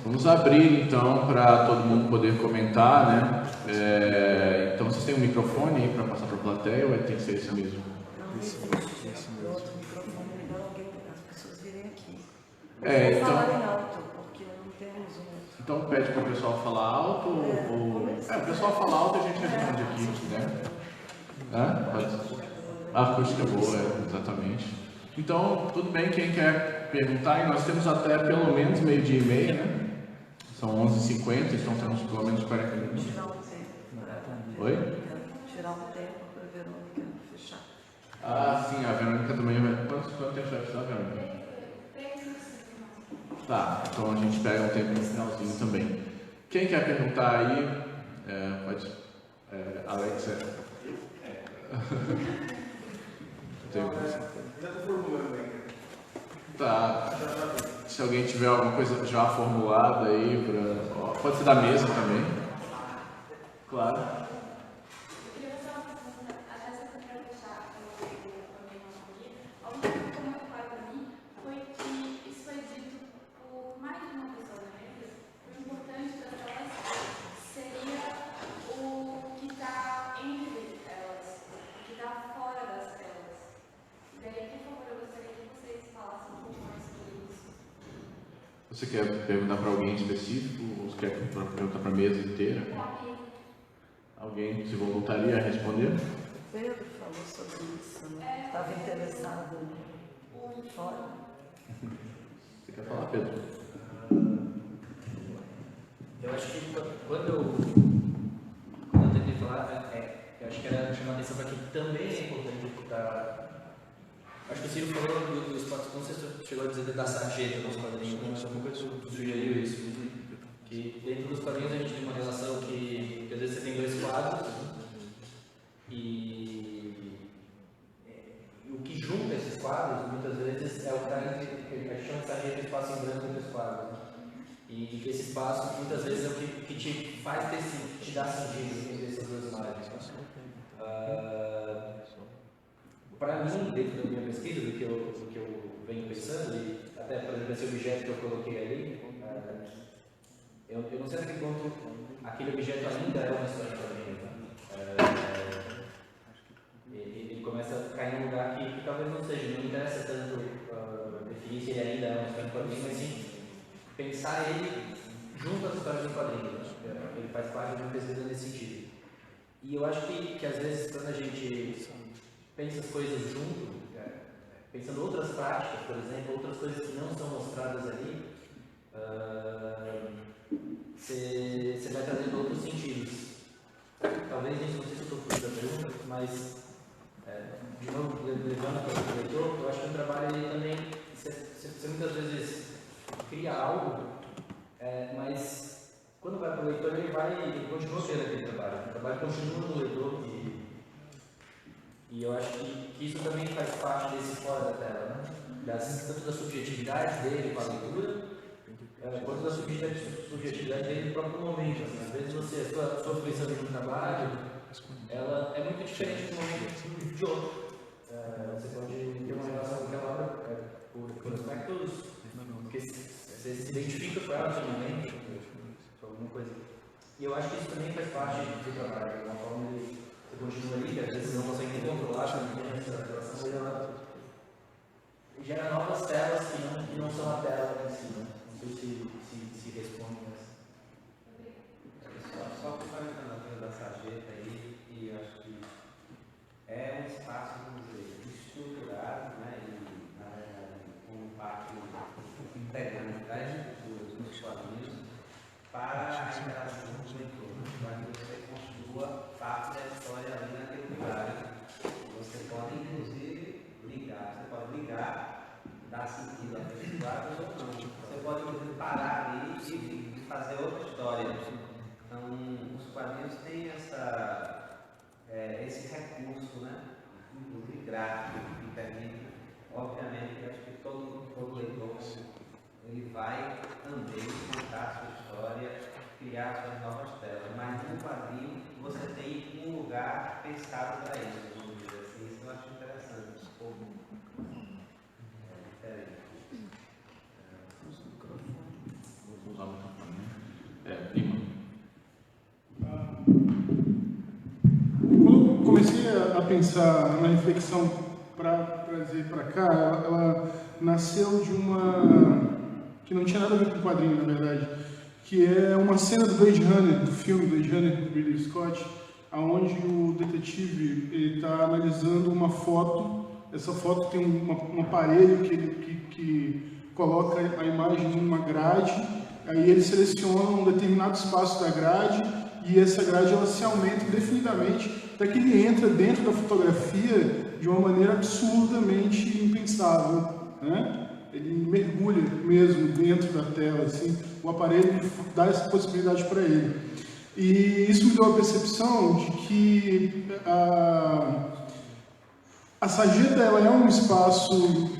Vamos abrir então para todo mundo poder comentar, né? Então vocês têm um microfone aí para passar para a plateia ou tem que ser esse mesmo? Outro microfone, melhor alguém, as pessoas virem aqui. Então falarem alto, porque não temos um. Então pede para o pessoal falar alto ou... o pessoal fala alto e a gente responde aqui, né? A acústica boa, exatamente. Então, tudo bem, quem quer perguntar, e nós temos até pelo menos meio-dia e meia, né? São 11h50, então temos pelo menos 40 minutos. Tirar um tempo para Oi? Tirar um tempo para a Verônica fechar. Sim, a Verônica também vai... Quanto tempo vai precisar, Verônica? Tá, então a gente pega um tempo no finalzinho também. Quem quer perguntar aí, pode... Alexa... Tá. Se alguém tiver alguma coisa já formulada aí, pode ser da mesa também. Claro. Você quer perguntar para alguém específico ou você quer perguntar para a mesa inteira? Alguém se voluntaria a responder? Pedro falou sobre isso, né? Estava interessado fora. Você quer falar, Pedro? Eu acho que quando eu tentei falar, eu acho que era chamar atenção para que também é importante escutar. Acho que o Ciro falou dos quadrinhos, não sei se você chegou a dizer da sarjeta nos quadrinhos, alguma coisa sugeriu isso. Que dentro dos quadrinhos a gente tem uma relação que às vezes você tem dois quadros e o que junta esses quadros muitas vezes é o que está entre, a gente chama de sarjeta, espaço em branco entre os quadros. E esse espaço muitas vezes é o que te faz te dar sentido entre essas duas imagens. Para mim, dentro da minha pesquisa, do que eu venho pensando, e até, por exemplo, esse objeto que eu coloquei ali, eu não sei até que ponto aquele objeto ainda é uma história para mim. Ele começa a cair em um lugar que talvez não seja, não interessa tanto definir se ele ainda é uma história de quadrinhos, mas sim pensar ele junto às histórias de quadrinhos. Ele faz parte de uma pesquisa nesse sentido. E eu acho que às vezes, quando a gente pensa as coisas junto, pensando outras práticas, por exemplo, outras coisas que não são mostradas ali, você vai trazendo outros sentidos. Talvez isso, não sei se eu estou fazendo a pergunta, mas, de novo, levando para o leitor, eu acho que o trabalho ele também, você muitas vezes cria algo, mas quando vai para o leitor, ele continua tendo aquele trabalho. O trabalho continua no leitor e eu acho que isso também faz parte desse fora da tela, né? Tanto da subjetividade dele com a leitura, quanto da subjetividade dele no próprio momento. Assim. Às vezes a sua fruição de um trabalho, ela é muito diferente de um momento de outro. Você pode ter uma relação com aquela obra por aspectos que você se identifica com ela no momento, alguma coisa. E eu acho que isso também faz parte do trabalho, de uma forma de você continua ali, que às vezes não consegue nem controlar essa relação, mas ela gera novas telas que não são a tela em si, né? Não sei se responde essa. Só complementando a coisa da sarjeta aí, e acho que é um espaço, vamos dizer, estruturado, né? E, na verdade, como parte integrante das estruturas dos quadrinhos para a interação com o leitor, para que você construa parte da história ali naquele lugar. Você pode, inclusive, ligar, dar sentido àqueles quadros ou não. Você pode, inclusive, parar ali e fazer outra história. Então, os quadrinhos têm esse recurso, né? Inclusive gráfico, que permite, obviamente, eu acho que todo leitor ele vai também contar a sua história, criar suas novas telas, mas no quadrinho você tem um lugar pensado para isso, vamos dizer assim. Isso eu acho interessante. É diferente. pensar na reflexão para trazer para cá, ela nasceu de uma... que não tinha nada a ver com o quadrinho, na verdade, que é uma cena do Blade Runner, do filme Blade Runner, do Ridley Scott, onde o detetive está analisando uma foto. Essa foto tem um aparelho que coloca a imagem em uma grade, aí ele seleciona um determinado espaço da grade, e essa grade ela se aumenta indefinidamente, até que ele entra dentro da fotografia de uma maneira absurdamente impensável, né? Ele mergulha mesmo dentro da tela, assim, o aparelho dá essa possibilidade para ele. E isso me deu a percepção de que a sarjeta ela é um espaço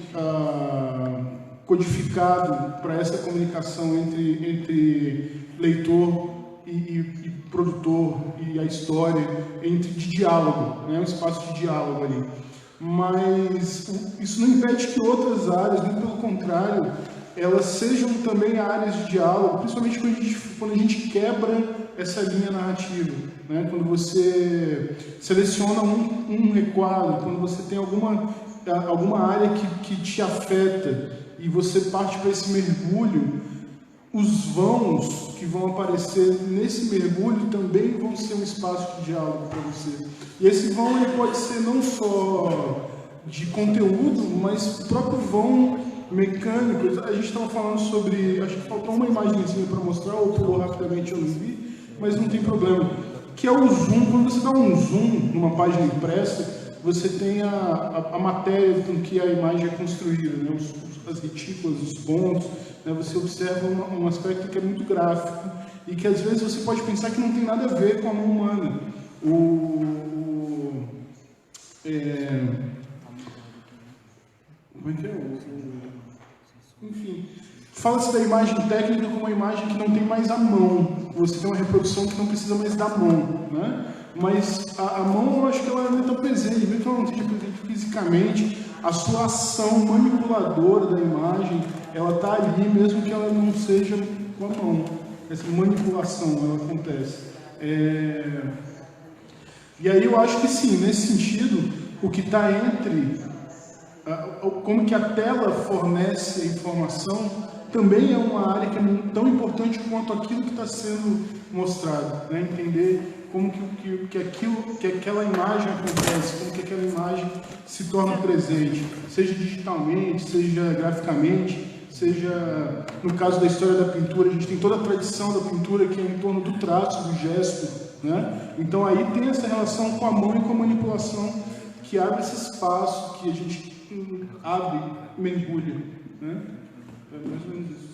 codificado para essa comunicação entre leitor e produtor e a história, de diálogo, né? Um espaço de diálogo ali. Mas isso não impede que outras áreas, muito pelo contrário, elas sejam também áreas de diálogo, principalmente quando a gente quebra essa linha narrativa, né? Quando você seleciona um requadro, quando você tem alguma área que te afeta e você parte para esse mergulho, os vãos que vão aparecer nesse mergulho também vão ser um espaço de diálogo para você. E esse vão ele pode ser não só de conteúdo, mas o próprio vão mecânico. A gente estava falando sobre... acho que faltou uma imagenzinha para mostrar, ou pulou rapidamente, eu não vi, mas não tem problema. Que é o zoom. Quando você dá um zoom numa página impressa, você tem a matéria com que a imagem é construída, né? As retículas, os pontos, né? Você observa um aspecto que é muito gráfico e que às vezes você pode pensar que não tem nada a ver com a mão humana. Como é que é? Enfim, fala-se da imagem técnica como uma imagem que não tem mais a mão. Você tem uma reprodução que não precisa mais da mão, né? Mas a mão, eu acho que ela ainda está presente, mesmo que ela não esteja presente fisicamente, a sua ação manipuladora da imagem, ela está ali, mesmo que ela não seja com a mão. Essa manipulação, ela acontece. E aí eu acho que sim, nesse sentido, o que está entre... como que a tela fornece a informação, também é uma área que é tão importante quanto aquilo que está sendo mostrado, né? Entender como que aquela imagem acontece, como que aquela imagem se torna presente, seja digitalmente, seja graficamente, seja no caso da história da pintura, a gente tem toda a tradição da pintura que é em torno do traço, do gesto, né? Então aí tem essa relação com a mão e com a manipulação que abre esse espaço que a gente abre, mergulha, né? É mais ou menos isso.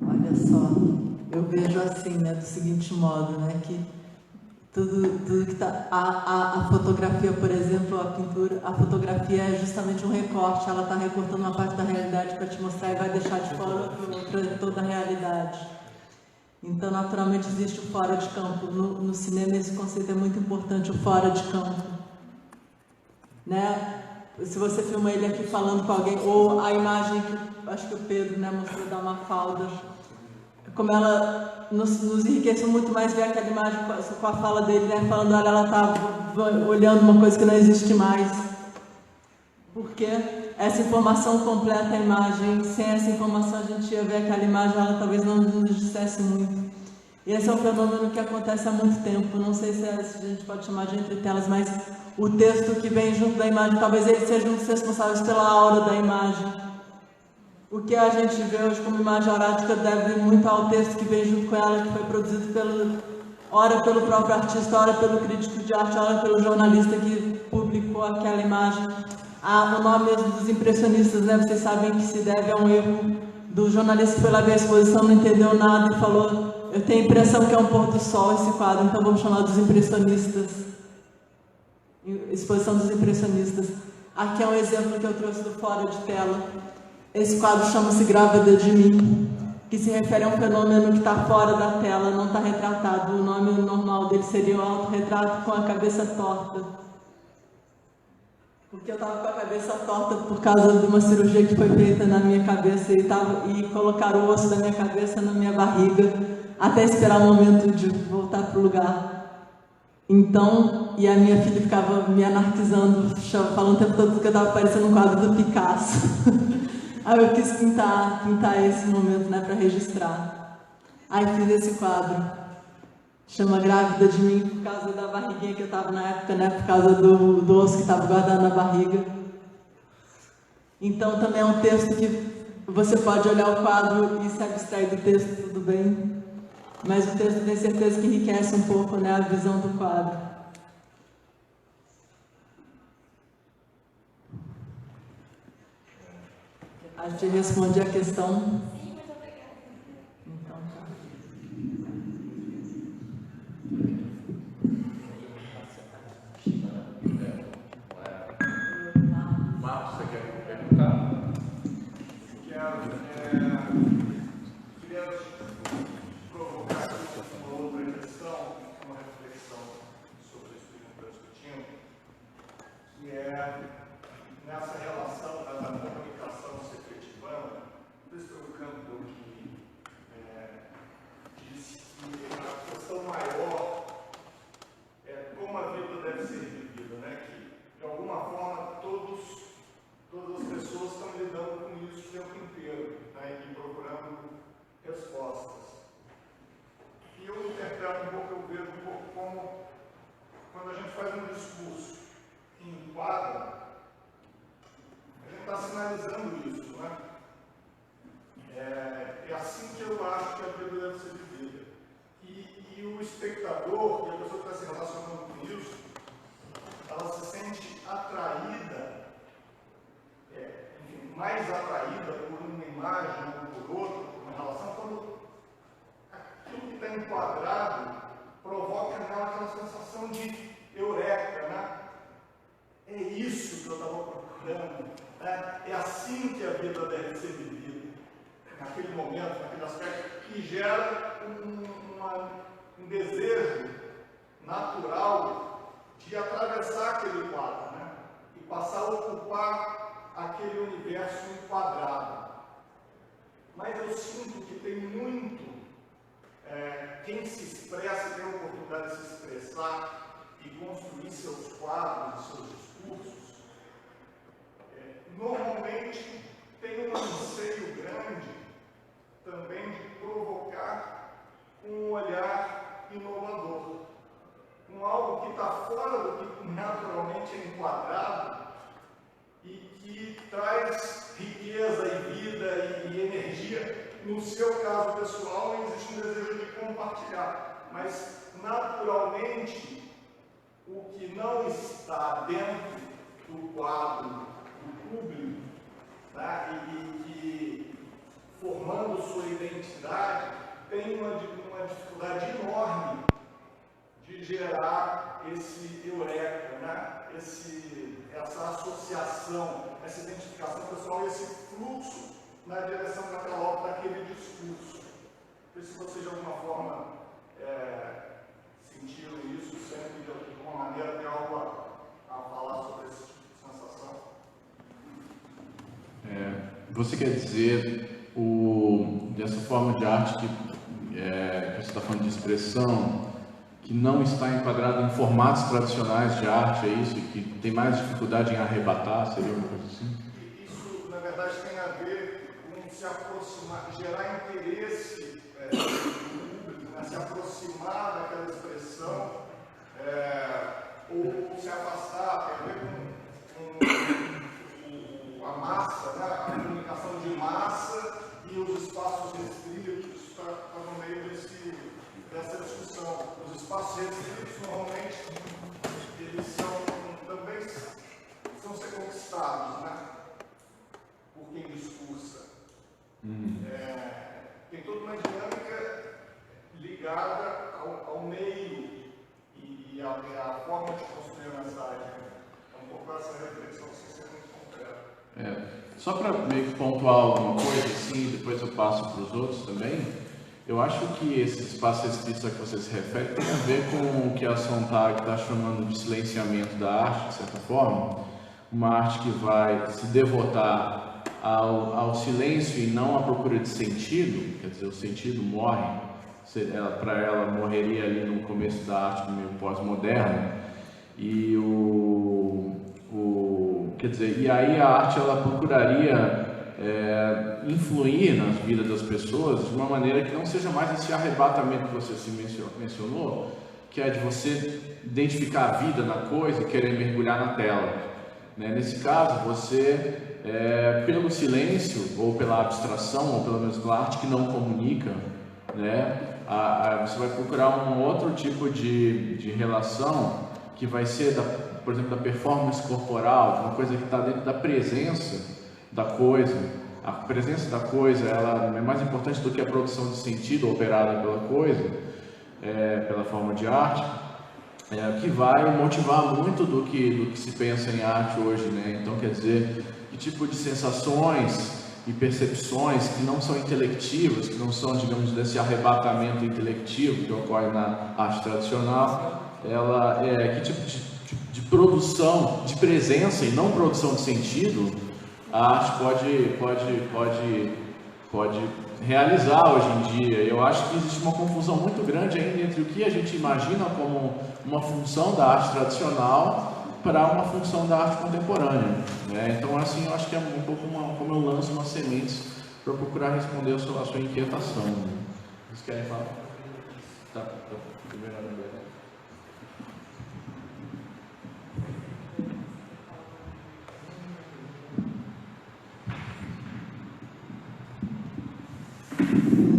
Olha só, eu vejo assim, né, do seguinte modo, né, que tudo que tá, a fotografia, por exemplo, a pintura, a fotografia é justamente um recorte, ela está recortando uma parte da realidade para te mostrar e vai deixar de fora toda a realidade. Então, naturalmente, existe o fora de campo. No cinema, esse conceito é muito importante, o fora de campo. Né? Se você filma ele aqui falando com alguém, ou a imagem que acho que o Pedro, né, mostrou da Mafalda, como ela nos enriqueceu muito mais ver aquela imagem com a fala dele, né, falando, olha, ela estava olhando uma coisa que não existe mais. Porque essa informação completa a imagem, sem essa informação a gente ia ver aquela imagem, ela talvez não nos dissesse muito. E esse é um fenômeno que acontece há muito tempo, não sei se a gente pode chamar de entre telas, mas o texto que vem junto da imagem, talvez eles sejam os responsáveis pela aura da imagem. O que a gente vê hoje como imagem aurática deve muito ao texto que vem junto com ela, que foi produzido ora pelo próprio artista, ora pelo crítico de arte, ora pelo jornalista que publicou aquela imagem. O nome mesmo dos impressionistas, né? Vocês sabem que se deve a um erro do jornalista que foi lá ver a exposição, não entendeu nada e falou, eu tenho a impressão que é um pôr do sol esse quadro, então vamos chamar dos impressionistas. Exposição dos impressionistas. Aqui é um exemplo que eu trouxe do fora de tela. Esse quadro chama-se Grávida de Mim, que se refere a um fenômeno que está fora da tela, não está retratado. O nome normal dele seria o autorretrato com a cabeça torta. porque eu estava com a cabeça torta por causa de uma cirurgia que foi feita na minha cabeça e colocaram o osso da minha cabeça na minha barriga até esperar o momento de voltar para o lugar. Então, e a minha filha ficava me anarquizando, falando o tempo todo que eu estava parecendo um quadro do Picasso. Aí eu quis pintar esse momento, né, para registrar. Aí fiz esse quadro. Chama Grávida de Mim, por causa da barriguinha que eu estava na época, né? Por causa do osso que estava guardado na barriga. Então também é um texto que você pode olhar o quadro e se abstrair do texto, tudo bem. Mas o texto tem certeza que enriquece um pouco, né, a visão do quadro. A gente responde a questão. Marcos, você quer perguntar? Queria provocar uma outra questão, uma reflexão sobre isso que a gente está discutindo, que é nessa relação da comunicação se efetivando, o Campbell que disse que a questão maior é como a vida deve ser vivida, né? Que de alguma forma todas as pessoas estão lidando com isso o tempo inteiro, né? E procurando respostas. E eu interpreto um pouco, eu vejo um pouco como quando a gente faz um discurso que enquadra, a gente está sinalizando isso, né? É assim que eu acho que a vida deve ser vivida. E o espectador, e a pessoa que está se relacionando com isso, ela se sente atraída, enfim, mais atraída por uma imagem ou por outra, por uma relação, quando aquilo que está enquadrado provoca nela aquela sensação de eureka, né? É isso que eu estava procurando, né? É assim que a vida deve ser vivida, naquele momento, naquele aspecto, que gera um desejo natural de atravessar aquele quadro, né? E passar a ocupar aquele universo enquadrado. Mas eu sinto que tem muito quem se expressa, tem a oportunidade de se expressar e construir seus quadros, seus discursos, normalmente tem um anseio grande também de provocar um olhar inovador, com algo que está fora do que naturalmente é enquadrado e que traz riqueza e vida e energia. No seu caso pessoal, existe um desejo de compartilhar, mas naturalmente o que não está dentro do quadro do público, né, e formando sua identidade, tem uma dificuldade enorme de gerar esse eureka, né? Essa associação, essa identificação pessoal, esse fluxo na direção daquele discurso. Não sei se vocês de alguma forma sentiram isso, sempre de alguma maneira tem algo a falar sobre esse tipo de sensação. Você quer dizer dessa forma de arte que você está falando de expressão, que não está enquadrado em formatos tradicionais de arte, é isso? Que tem mais dificuldade em arrebatar, seria uma coisa assim? Isso, na verdade, tem a ver com se aproximar, gerar interesse no público, né? Se aproximar daquela expressão, ou se afastar, tem a ver com a massa, né? A comunicação de massa e os espaços restritos, está no meio dessa discussão. Os espaços restritos, normalmente, eles também precisam ser conquistados, né? Por quem discursa. Tem toda uma dinâmica ligada ao meio e à forma de construir a mensagem. É um pouco essa reflexão sem ser muito concreta. Só para meio que pontuar alguma coisa assim, depois eu passo para os outros também. Eu acho que esse espaço restrito a que você se refere tem a ver com o que a Sontag está chamando de silenciamento da arte, de certa forma, uma arte que vai se devotar ao silêncio e não à procura de sentido, quer dizer, o sentido morre, para ela morreria ali no começo da arte meio pós-moderna, e quer dizer, e aí a arte ela procuraria influir nas vidas das pessoas de uma maneira que não seja mais esse arrebatamento que você se mencionou, que é de você identificar a vida na coisa e querer mergulhar na tela, né? Nesse caso, você, pelo silêncio, ou pela abstração, ou pelo menos pela arte que não comunica, né? Você vai procurar um outro tipo de relação que vai ser, por exemplo, da performance corporal, uma coisa que está dentro da presença da coisa. A presença da coisa ela é mais importante do que a produção de sentido operada pela coisa, pela forma de arte, que vai motivar muito do que se pensa em arte hoje, né? Então, quer dizer, que tipo de sensações e percepções que não são intelectivas, que não são, digamos, desse arrebatamento intelectivo que ocorre na arte tradicional, que tipo de produção, de presença e não produção de sentido, a arte pode realizar hoje em dia. Eu acho que existe uma confusão muito grande ainda entre o que a gente imagina como uma função da arte tradicional para uma função da arte contemporânea, né? Então, assim, eu acho que é um pouco como eu lanço umas sementes para procurar responder a sua inquietação. Né? Vocês querem falar? Tá. Primeiro.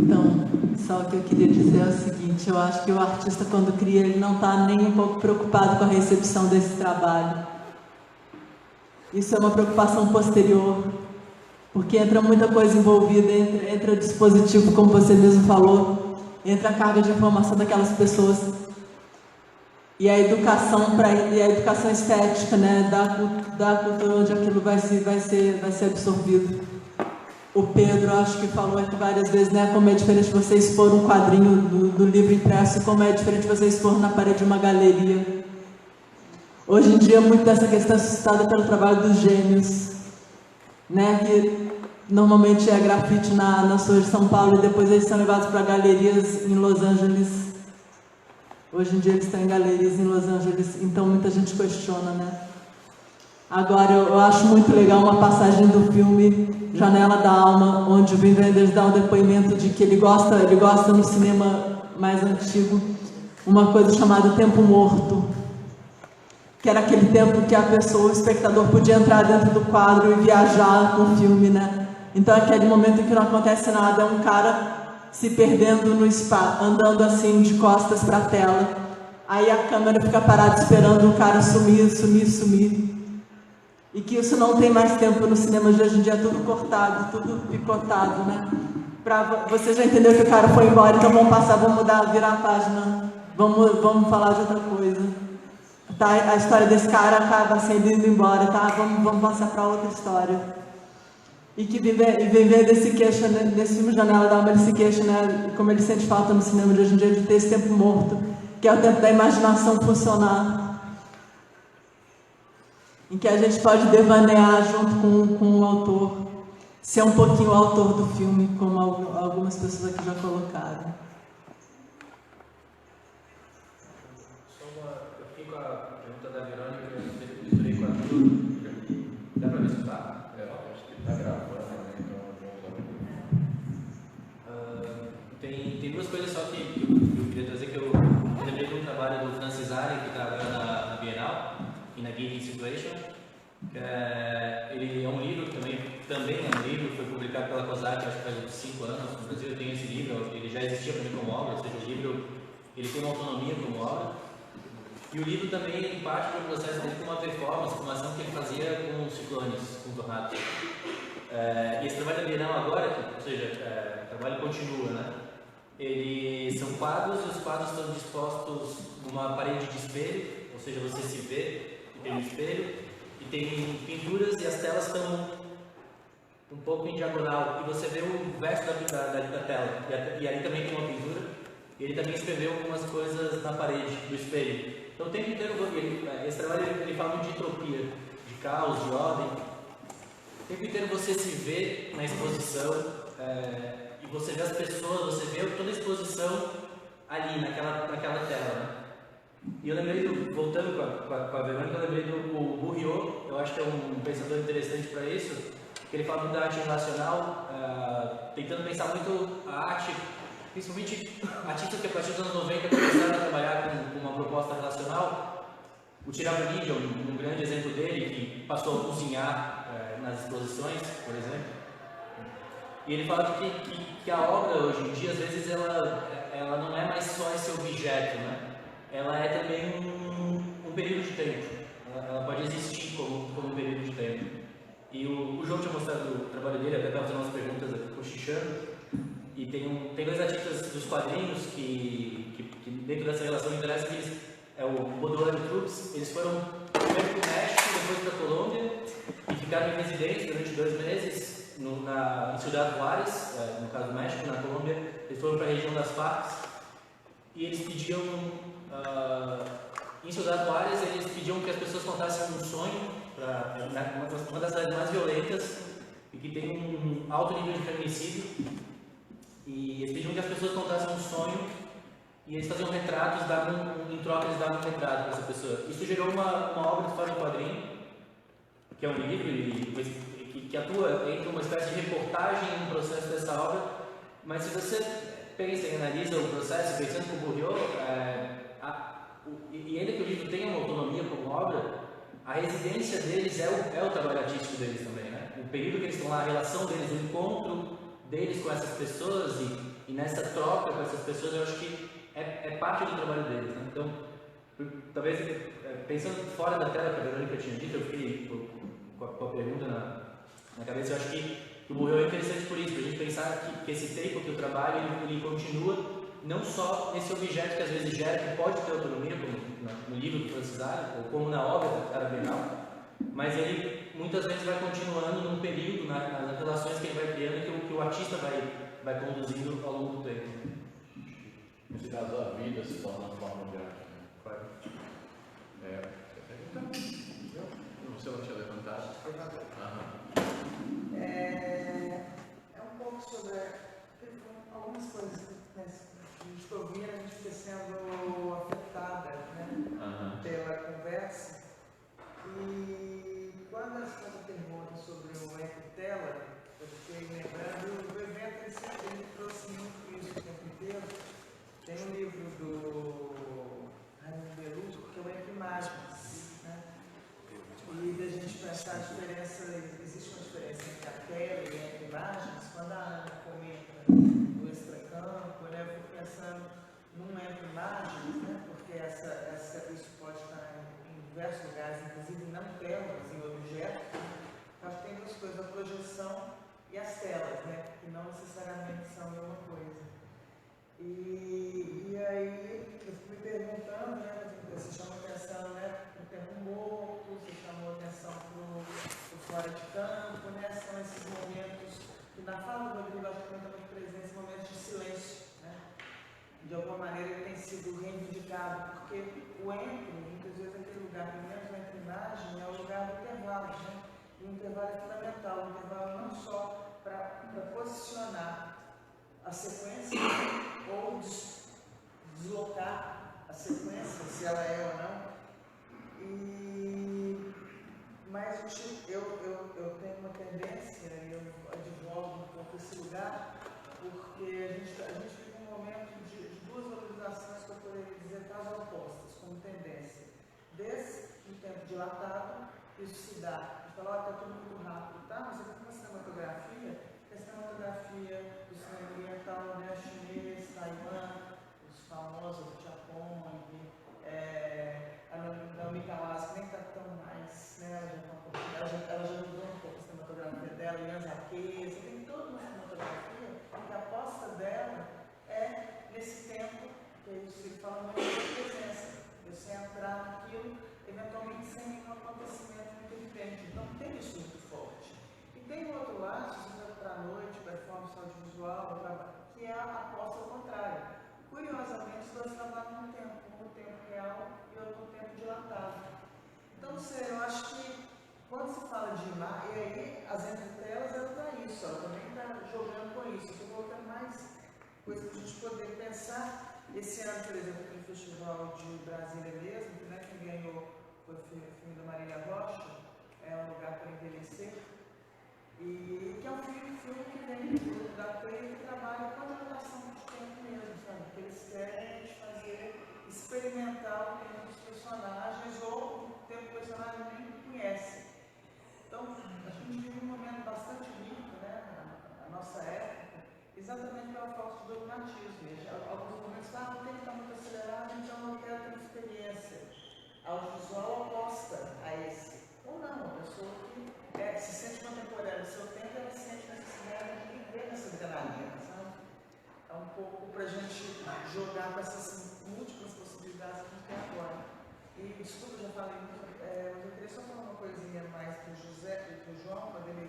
Então, só o que eu queria dizer é o seguinte: eu acho que o artista, quando cria, ele não está nem um pouco preocupado com a recepção desse trabalho. Isso é uma preocupação posterior, porque entra muita coisa envolvida, entra o dispositivo, como você mesmo falou, entra a carga de informação daquelas pessoas e a educação estética, né, da cultura onde aquilo vai ser absorvido. O Pedro, acho que falou aqui várias vezes, né, como é diferente você expor um quadrinho do livro impresso, como é diferente você expor na parede de uma galeria. Hoje em dia, muito dessa questão é suscitada pelo trabalho dos gêmeos, né, que normalmente é grafite na Surge de São Paulo e depois eles são levados para galerias em Los Angeles. Hoje em dia eles estão em galerias em Los Angeles, então muita gente questiona, né. Agora, eu acho muito legal uma passagem do filme Janela da Alma, onde o Wim Wenders dá um depoimento de que ele gosta no cinema mais antigo, uma coisa chamada Tempo Morto, que era aquele tempo que a pessoa, o espectador, podia entrar dentro do quadro e viajar com o filme, né? Então, aquele momento em que não acontece nada, é um cara se perdendo no espaço, andando assim de costas para a tela, aí a câmera fica parada esperando o cara sumir, e que isso não tem mais tempo no cinema de hoje em dia, é tudo cortado, tudo picotado, né? Você já entendeu que o cara foi embora, então vamos mudar, virar a página, vamos falar de outra coisa. Tá, a história desse cara acaba sendo indo embora, tá? Vamos passar para outra história. E que viver desse queixa, né? Nesse filme Janela da Alma, ele se queixa, né? Como ele sente falta no cinema de hoje em dia, de ter esse tempo morto, que é o tempo da imaginação funcionar. Em que a gente pode devanear junto com o autor, ser um pouquinho o autor do filme, como algumas pessoas aqui já colocaram. Eu fiquei com a pergunta da Verônica, eu misturei com a tua. Dá para ver se tá? Acho que está gravando, né? Então, tem duas coisas só que eu queria trazer, que eu lembrei de um trabalho do Francis Allen, que trabalha na Bienal, In a Given Situation. Ele é um livro, também é um livro, foi publicado pela COSAC, acho que faz uns 5 anos no Brasil. Eu tenho esse livro, ele já existia para mim como obra, ou seja, o livro ele tem uma autonomia como obra. E o livro também, em parte, foi um processo dele com uma performance, com uma ação que ele fazia com ciclones, com tornados. E esse trabalho da Bienal agora, ou seja, o trabalho continua, né? Eles são quadros, e os quadros estão dispostos numa parede de espelho, ou seja, você se vê e tem um espelho, e tem pinturas e as telas estão um pouco em diagonal, e você vê o verso da tela, e ali também tem uma pintura, e ele também escreveu algumas coisas na parede do espelho. Então o tempo inteiro, esse trabalho ele fala muito de entropia, de caos, de ordem. O tempo inteiro você se vê na exposição e você vê as pessoas, você vê toda a exposição ali naquela tela, né? E eu lembrei, voltando com a Verônica, eu lembrei do Bourriot, eu acho que é um pensador interessante para isso, que ele fala muito da arte relacional, tentando pensar muito a arte, principalmente artistas que a partir dos anos 90 começaram a trabalhar com uma proposta relacional. O Thierry Bernini é um grande exemplo dele, que passou a cozinhar nas exposições, por exemplo. E ele fala que a obra, hoje em dia, às vezes, ela não é mais só esse objeto, né? Ela é também um período de tempo. Ela pode existir como um período de tempo. E o João tinha mostrado o trabalho dele, até estava fazendo umas perguntas aqui cochichando. E tem dois artistas dos quadrinhos que dentro dessa relação me interessa, que é o Baudelaire e Troops. Eles foram primeiro para o México, depois para a Colômbia, e ficaram em residência durante 2 meses em Ciudad Juárez, no caso do México, na Colômbia. Eles foram para a região das Farc, e eles pediam, em Ciudad Juárez, eles pediam que as pessoas contassem um sonho, uma das cidades mais violentas, e que tem um alto nível de feminicídio. E eles pediam que as pessoas contassem um sonho e eles faziam retratos, em troca eles davam um retrato para essa pessoa. Isso gerou uma obra de história em quadrinho, que é um livro que atua entre uma espécie de reportagem no processo dessa obra, mas se você pensa e analisa o processo, pensando com o Bourriot, e ainda que o livro tenha uma autonomia como obra, a residência deles é o trabalho artístico deles também, né? O período que eles estão lá, a relação deles, o encontro deles com essas pessoas e nessa troca com essas pessoas, eu acho que é parte do trabalho deles, né? Então, talvez, pensando fora da tela que a Verônica tinha dito, eu fiquei com a pergunta na cabeça. Eu acho que o Bourriot é interessante por isso, para a gente pensar que esse tempo, que o trabalho, ele continua não só nesse objeto que às vezes gera, que pode ter autonomia, como no livro do Francis Allen, ou como na obra da Cara Bienal, mas ele muitas vezes vai continuando num período, nas relações que ele vai criando, que o artista vai conduzindo ao longo do tempo. Nesse caso, a vida se torna uma forma de arte. Claro. Você não tinha levantado? É um pouco sobre algumas coisas que a gente está ouvindo, a gente fica sendo afetada, né, pela conversa. E quando a senhora pergunta sobre o eco-tela, eu fiquei lembrando do evento, ele trouxe muito isso o tempo inteiro. Tem um livro do Raimundo Beluto, que é o Eco-Imagens, né? E da gente pensar a diferença, existe uma diferença entre a tela e a Eco-Imagens. Quando a Ana comenta do extracampo, né, eu fico pensando num Eco-Imagens, né? Porque isso pode estar em diversos lugares, inclusive não telas, em objetos. Acho que tem duas coisas, a projeção e as telas, né? Que não necessariamente são a mesma coisa. E aí, eu fico me perguntando, né, você chamou atenção, né, para o tempo morto, você chamou atenção para o fora de campo, né, são esses momentos que na fala do Rodrigo acho que está muito presente, esses momentos de silêncio, né, de alguma maneira ele tem sido reivindicado, porque o entre, muitas vezes aquele lugar, pelo menos na imagem, é o lugar do intervalo, né, e o intervalo é fundamental, o intervalo não só para posicionar a sequência ou deslocar a sequência, se ela é ou não. Mas eu tenho uma tendência, e eu advogo um pouco esse lugar, porque a gente vive um momento de duas valorizações que eu poderia dizer quase opostas, como tendência. Desde um tempo dilatado, isso se dá. A gente fala, está tudo muito rápido, tá? Mas você tem uma cinematografia, que a cinematografia do cinema oriental, né, chinês, Taiwan, os famosos Japão, a Naomi Kawase, que nem está tão mais, né, ela já mudou um pouco a cinematografia dela, Ian Zaquez, tem toda uma cinematografia, que a aposta dela é nesse tempo, que a gente fala muito de presença, você entrar naquilo, eventualmente sem nenhum acontecimento muito evidente, então tem isso muito forte. E tem o outro lado, se você vai para a noite, performance audiovisual, que é a aposta ao contrário. Curiosamente, os dois trabalham no tempo, um no tempo real e outro no tempo dilatado. Então, eu acho que quando se fala de imagem, e aí as entretelas eram para isso, ela também está jogando com isso. Estou colocando mais coisas para a gente poder pensar. Esse ano, por exemplo, no Festival de Brasília mesmo, né, quem ganhou foi o filme da Marília Rocha, é Um Lugar para Envelhecer, e que é um filme que vem do grupo da Play que trabalha com a relação de tempo mesmo, sabe? Que eles querem fazer experimentar o tempo dos personagens ou o tempo que o personagem nem conhece. Então, a gente vive um momento bastante rico, né, na nossa época, exatamente pela falta de dogmatismo. Alguns momentos, o tempo está muito acelerado, então eu quero ter experiência. A audiovisual oposta a esse. Ou não, a pessoa que se sente contemporânea do seu tempo, ela sente necessidade de viver nessa adrenalina, sabe? É um pouco para a gente jogar com essas múltiplas possibilidades que a gente tem agora. E, desculpa, já falei muito, mas eu queria só falar uma coisinha mais para o José e para o João, quando ele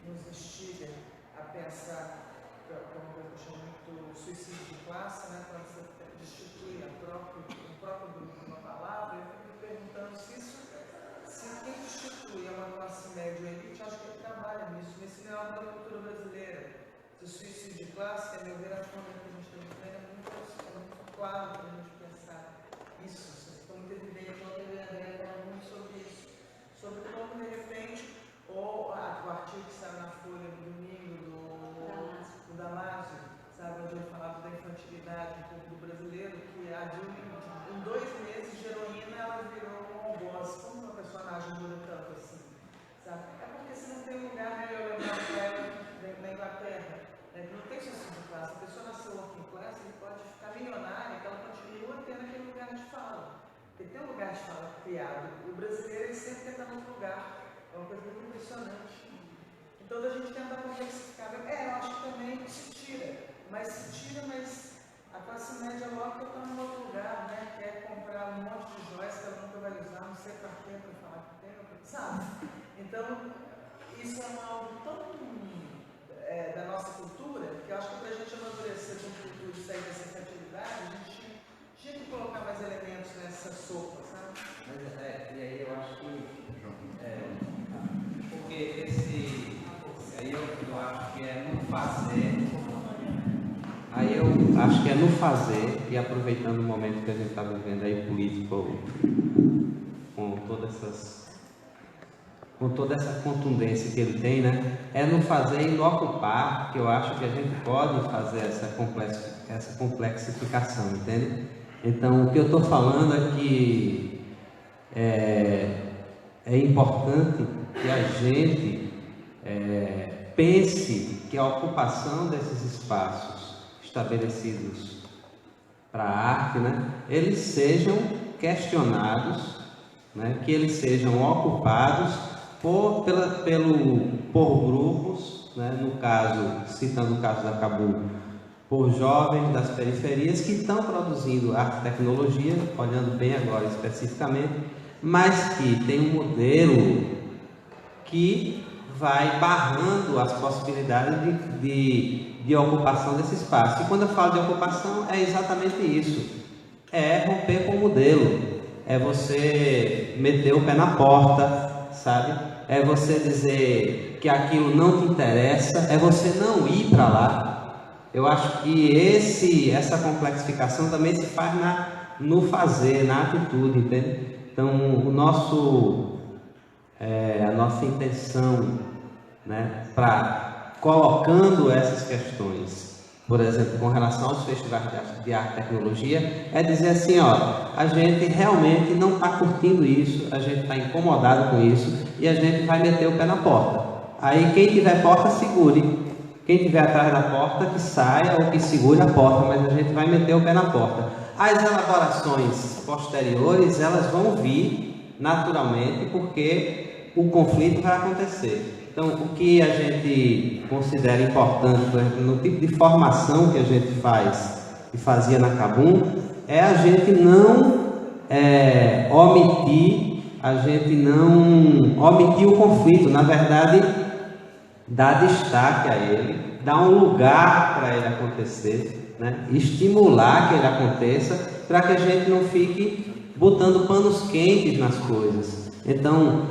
nos instiga a pensar, como eu chamo muito, suicídio de classe, né? Quando você destitui o próprio grupo de uma palavra, eu fico perguntando se quem destitui é uma classe média ou elite, acho que ele trabalha nisso, nesse ideal da cultura brasileira. O suicídio de classe, que a meu ver, acho que o momento que a gente está vivendo é muito claro para a gente pensar isso. Ficou muito evidente, ontem eu ia falar muito sobre isso, sobre como, de repente, ou o artigo que saiu na Folha no domingo do Damásio, sabe, onde ele falava da infantilidade do brasileiro, que a Dilma, em 2 meses de heroína, ela virou um algoz. Como uma personagem muda tanto assim? Sabe? É porque se não tem lugar, né? Eu lembro na Inglaterra, não tem suicídio de classe. A pessoa nasceu working class, ele pode ficar milionária, que ela continua tendo aquele lugar de fala. Porque tem um lugar de fala criado. O brasileiro, ele sempre quer estar no outro lugar. É uma coisa muito impressionante. Então, a gente tenta complexificar. Eu acho que também se tira, mas a classe média logo está no outro lugar, né? Quer comprar um monte de joias que ela nunca vai usar, não sei para quê, para falar que tem, sabe? Então, isso é algo tão da nossa cultura, que eu acho que para a gente amadurecer com cultura e sair dessa criatividade, a gente tinha que colocar mais elementos nessa sopa, sabe? Mas e aí eu acho que porque aí eu acho que é no fazer. Aí eu acho que é no fazer, e aproveitando o momento que a gente está vivendo aí político, com toda essa contundência que ele tem, né? É no fazer e no ocupar que eu acho que a gente pode fazer essa complexificação, entende? Então, o que eu estou falando é que é importante que a gente pense que a ocupação desses espaços estabelecidos para a arte, né, eles sejam questionados, né, que eles sejam ocupados por grupos, né, no caso, citando o caso da Cabum, por jovens das periferias que estão produzindo arte e tecnologia, olhando bem agora especificamente, mas que tem um modelo que vai barrando as possibilidades de ocupação desse espaço. E quando eu falo de ocupação, é exatamente isso. É romper com o modelo. É você meter o pé na porta, sabe? É você dizer que aquilo não te interessa. É você não ir para lá. Eu acho que essa complexificação também se faz no fazer, na atitude, entende? Então, a nossa intenção, né, para colocando essas questões, por exemplo, com relação aos festivais de arte e tecnologia, é dizer assim, ó, a gente realmente não está curtindo isso, a gente está incomodado com isso e a gente vai meter o pé na porta. Aí quem tiver porta, segure. Quem tiver atrás da porta, que saia ou que segure a porta, mas a gente vai meter o pé na porta. As elaborações posteriores, elas vão vir naturalmente, porque o conflito vai acontecer. Então, o que a gente considera importante, por exemplo, no tipo de formação que a gente faz e fazia na Cabum, é a gente não omitir o conflito, na verdade, dar destaque a ele, dar um lugar para ele acontecer, né? Estimular que ele aconteça, para que a gente não fique botando panos quentes nas coisas. Então,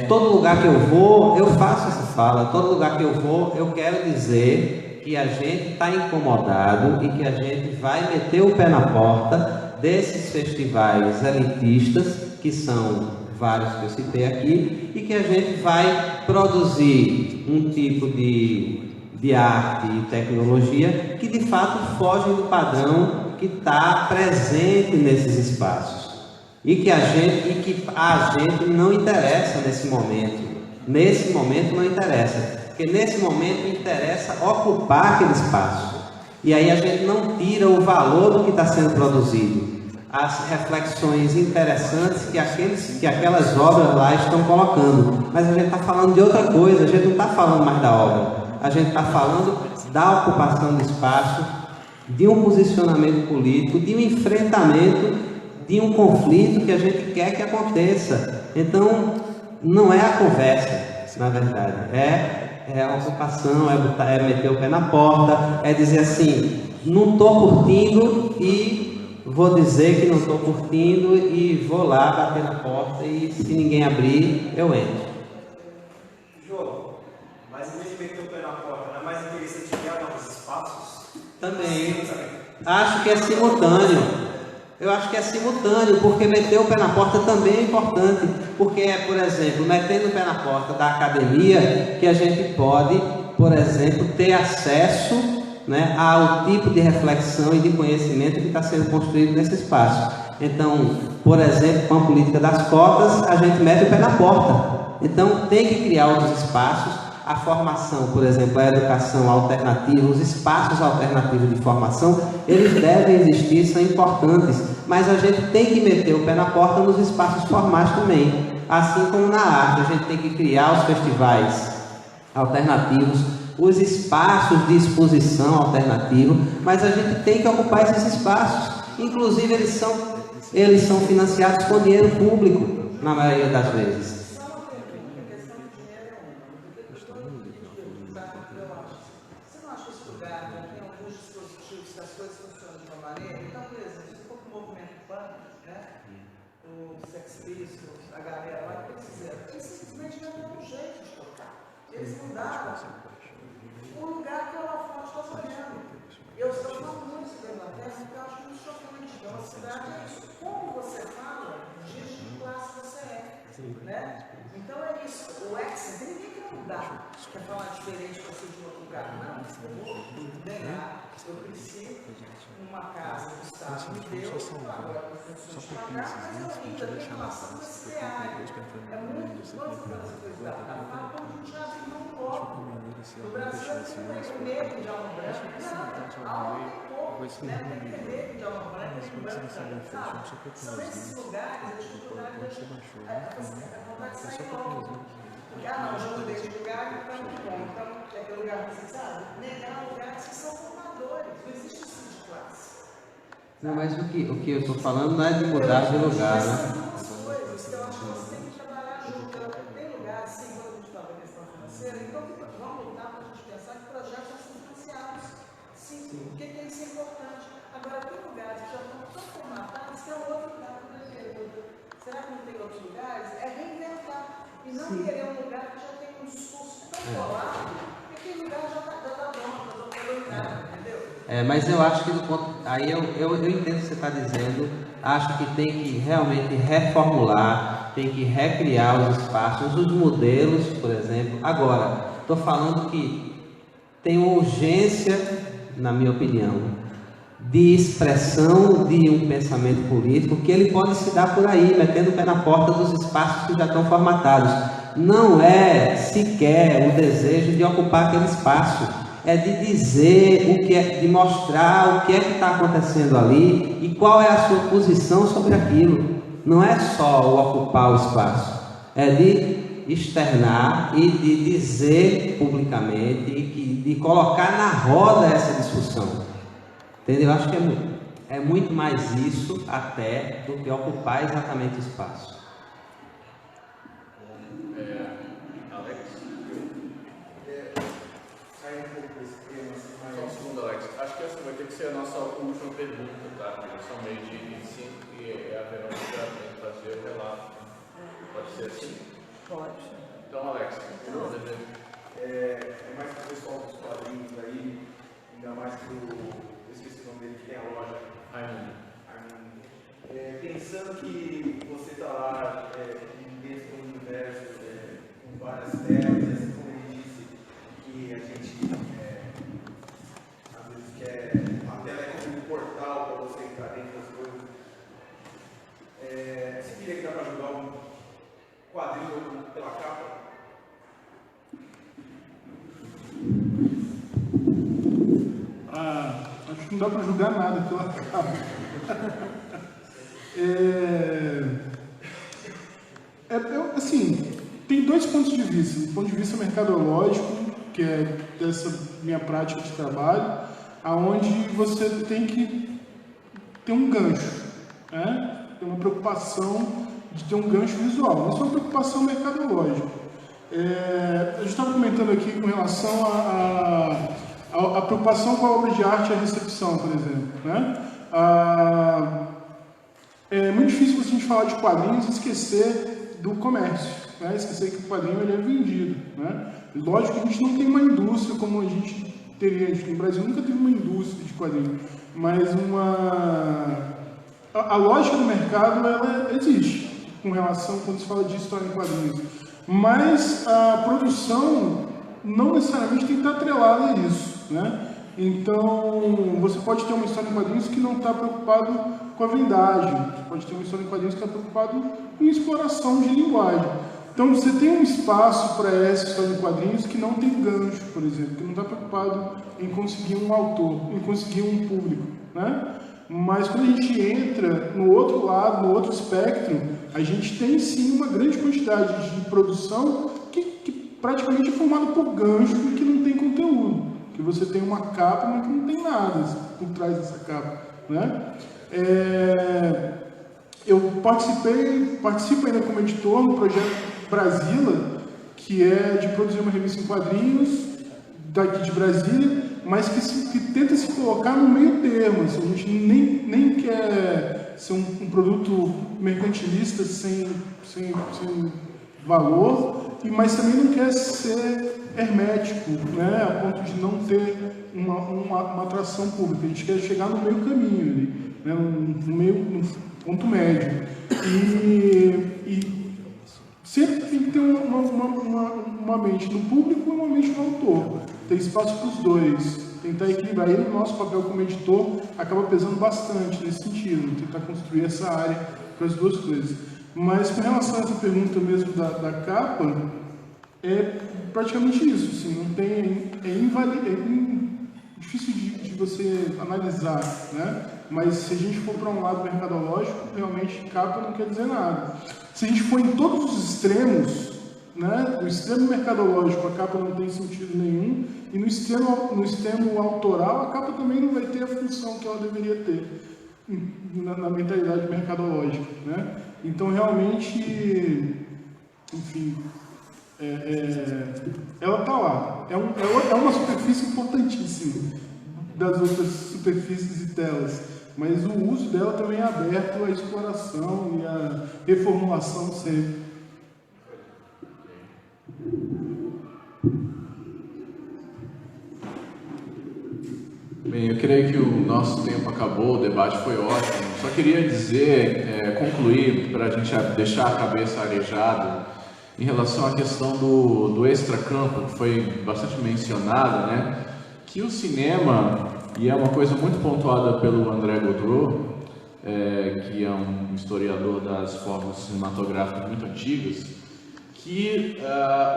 Todo lugar que eu vou, eu faço essa fala, todo lugar que eu vou, eu quero dizer que a gente está incomodado e que a gente vai meter o pé na porta desses festivais elitistas, que são vários que eu citei aqui, e que a gente vai produzir um tipo de arte e tecnologia que de fato foge do padrão que está presente nesses espaços. E que a gente não interessa nesse momento. Nesse momento não interessa. Porque nesse momento interessa ocupar aquele espaço. E aí a gente não tira o valor do que está sendo produzido. As reflexões interessantes que aquelas obras lá estão colocando. Mas a gente está falando de outra coisa. A gente não está falando mais da obra. A gente está falando da ocupação do espaço, de um posicionamento político, de um enfrentamento de um conflito que a gente quer que aconteça. Então, não é a conversa, na verdade, é a ocupação, é meter o pé na porta, é dizer assim, não estou curtindo e vou dizer que não estou curtindo e vou lá bater na porta e se ninguém abrir, eu entro. João, mas em vez de meter o pé na porta, não é mais interessante criar novos espaços? Também. Acho que é simultâneo. Eu acho que é simultâneo, porque meter o pé na porta também é importante, porque é, por exemplo, metendo o pé na porta da academia que a gente pode, por exemplo, ter acesso, né, ao tipo de reflexão e de conhecimento que está sendo construído nesse espaço. Então, por exemplo, com a política das cotas, a gente mete o pé na porta. Então, tem que criar outros espaços. A formação, por exemplo, a educação alternativa, os espaços alternativos de formação, eles devem existir, são importantes, mas a gente tem que meter o pé na porta nos espaços formais também. Assim como na arte, a gente tem que criar os festivais alternativos, os espaços de exposição alternativos, mas a gente tem que ocupar esses espaços. Inclusive, eles são financiados com dinheiro público, na maioria das vezes. Eles mudaram o lugar que o Alfonso está sonhando. Eu estou falando muito isso da Inglaterra, porque eu acho muito chocante. Então, a cidade é isso. Como você fala, diz de que classe você é. Né? Então, é isso. O accent, ninguém quer mudar. Quer falar diferente para ser de outro lugar. Não, eu vou negar. Eu cresci numa casa que o Estado me deu, agora eu preciso de pagar, mas eu ainda tenho relação com esse ideário. É muito, quando você faz essa coisa da fala, quando a gente já vive um pouco. No Brasil, tem medo de alma branca. Não, alma tem pouco, né? Tem que ter medo de alma branca, tem branco também, sabe? São esses lugares, a dificuldade de a vontade de sair logo. Não, já mudei de lugar, então que bom. Então, é aquele lugar que você sabe, negar lugares que são formadores, não existe isso de classe. Não, mas o que eu estou falando não é de mudar de lugar, né? São duas coisas que eu acho que você tem que trabalhar junto. Tem lugares, sim, quando a gente fala da questão financeira, então vamos lutar para a gente pensar que projetos já são financiados. Sim, porque isso é importante. Agora, tem lugares que já estão tão formatados que é outro lugar para a pergunta. Será que não tem outros lugares? É reinventar. E não querer um lugar que já tem um discurso tão colado, que aquele lugar já está pronto, já está dominado, entendeu? Mas eu acho que do ponto. Aí eu entendo o que você está dizendo. Acho que tem que realmente reformular, tem que recriar os espaços, os modelos, por exemplo. Agora, estou falando que tem uma urgência, na minha opinião, de expressão de um pensamento político que ele pode se dar por aí, metendo o pé na porta dos espaços que já estão formatados. Não é sequer o desejo de ocupar aquele espaço, é de dizer o que é, de mostrar o que é que está acontecendo ali e qual é a sua posição sobre aquilo. Não é só o ocupar o espaço, é de externar e de dizer publicamente e de colocar na roda essa discussão. Entendeu? Eu acho que é muito mais isso até do que ocupar exatamente o espaço. Alex? Sai um pouco desse tema, assim, Só um segundo, Alex. Acho que essa vai ter que ser a nossa última pergunta, tá? São meio de 25 e a Verônica vai fazer o relato. Pode ser assim? Pode. Então, Alex, é mais para o pessoal dos quadrinhos aí, ainda mais para o. Eu esqueci o nome dele, que tem a loja. Raimundo. Pensando que você está lá dentro do universo com várias telas, assim como ele disse, que a gente às vezes quer. A tela é como um portal para você entrar dentro das coisas. Você diria que dá para jogar um quadrinho pela capa? Acho que não dá para julgar nada pela capa. Assim, tem dois pontos de vista. O ponto de vista mercadológico, que é dessa minha prática de trabalho, aonde você tem que ter um gancho, né? Tem uma preocupação de ter um gancho visual, mas é uma preocupação mercadológica. A gente estava comentando aqui com relação a preocupação com a obra de arte e a recepção, por exemplo, né? É muito difícil a gente falar de quadrinhos e esquecer do comércio, né? Esquecer que o quadrinho ele é vendido, né? Lógico que a gente não tem uma indústria como a gente teria, no Brasil nunca teve uma indústria de quadrinhos, mas a lógica do mercado ela existe com relação quando se fala de história em quadrinhos, mas a produção não necessariamente tem que estar atrelada a isso, né? Então, você pode ter uma história em quadrinhos que não está preocupado com a vendagem, você pode ter uma história em quadrinhos que está preocupado com exploração de linguagem. Então, você tem um espaço para essa história em quadrinhos que não tem gancho, por exemplo, que não está preocupado em conseguir um autor, em conseguir um público, né? Mas quando a gente entra no outro lado, no outro espectro, a gente tem sim uma grande quantidade de produção que praticamente é formada por gancho e que não tem conteúdo. Que você tem uma capa, mas que não tem nada por trás dessa capa, né? Eu participo ainda como editor no projeto Brasila, que é de produzir uma revista em quadrinhos daqui de Brasília, mas que tenta se colocar no meio termo. Assim, a gente nem quer ser um produto mercantilista sem valor, mas também não quer ser hermético, né, a ponto de não ter uma atração pública. A gente quer chegar no meio caminho ali, né, no ponto médio. E sempre tem que ter uma mente no público e uma mente no autor. Tem espaço para os dois. Tentar equilibrar. E o nosso papel como editor acaba pesando bastante nesse sentido, tentar construir essa área para as duas coisas. Mas com relação a essa pergunta mesmo da capa, é praticamente isso, assim, não tem, difícil de você analisar, né? Mas se a gente for para um lado mercadológico, realmente capa não quer dizer nada. Se a gente for em todos os extremos, né? No extremo mercadológico a capa não tem sentido nenhum, e no extremo autoral a capa também não vai ter a função que ela deveria ter na mentalidade mercadológica, né? Então realmente, enfim, ela está lá. É uma superfície importantíssima das outras superfícies e telas, mas o uso dela também é aberto à exploração e à reformulação sempre. Bem, eu creio que o nosso tempo acabou, o debate foi ótimo. Só queria dizer, concluir, para a gente deixar a cabeça arejada, em relação à questão do extracampo, que foi bastante mencionada, né? Que o cinema, e é uma coisa muito pontuada pelo André Gaudreau, que é um historiador das formas cinematográficas muito antigas, que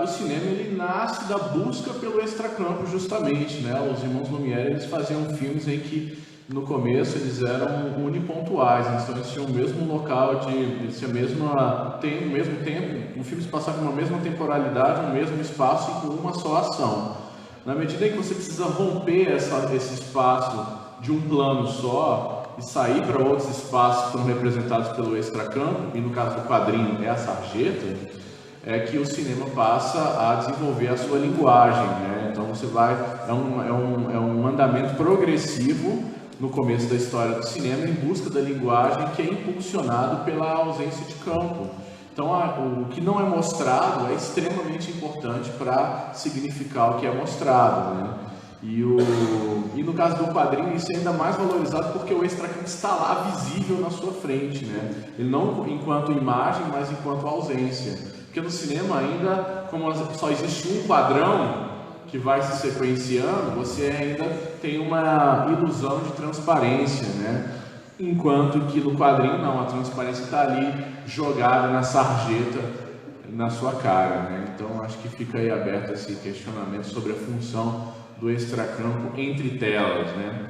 o cinema ele nasce da busca pelo extracampo justamente, né? Os irmãos Lumière eles faziam filmes em que no começo eles eram unipontuais, então eles tinham o mesmo local, eles tinham o mesmo tempo, o filme se passava com uma mesma temporalidade, no mesmo espaço e com uma só ação. Na medida em que você precisa romper esse espaço de um plano só e sair para outros espaços que são representados pelo extracampo, e no caso do quadrinho é a sarjeta, é que o cinema passa a desenvolver a sua linguagem, né? Então você vai, é um andamento progressivo no começo da história do cinema em busca da linguagem que é impulsionado pela ausência de campo. Então, o que não é mostrado é extremamente importante para significar o que é mostrado, né? E no caso do quadrinho, isso é ainda mais valorizado porque o extracampo está lá visível na sua frente, né? Ele não enquanto imagem, mas enquanto ausência. Porque no cinema ainda, como só existe um padrão que vai se sequenciando, você ainda tem uma ilusão de transparência, né? Enquanto que no quadrinho não, a transparência está ali jogada na sarjeta, na sua cara, né? Então acho que fica aí aberto esse questionamento sobre a função do extracampo entre telas, né?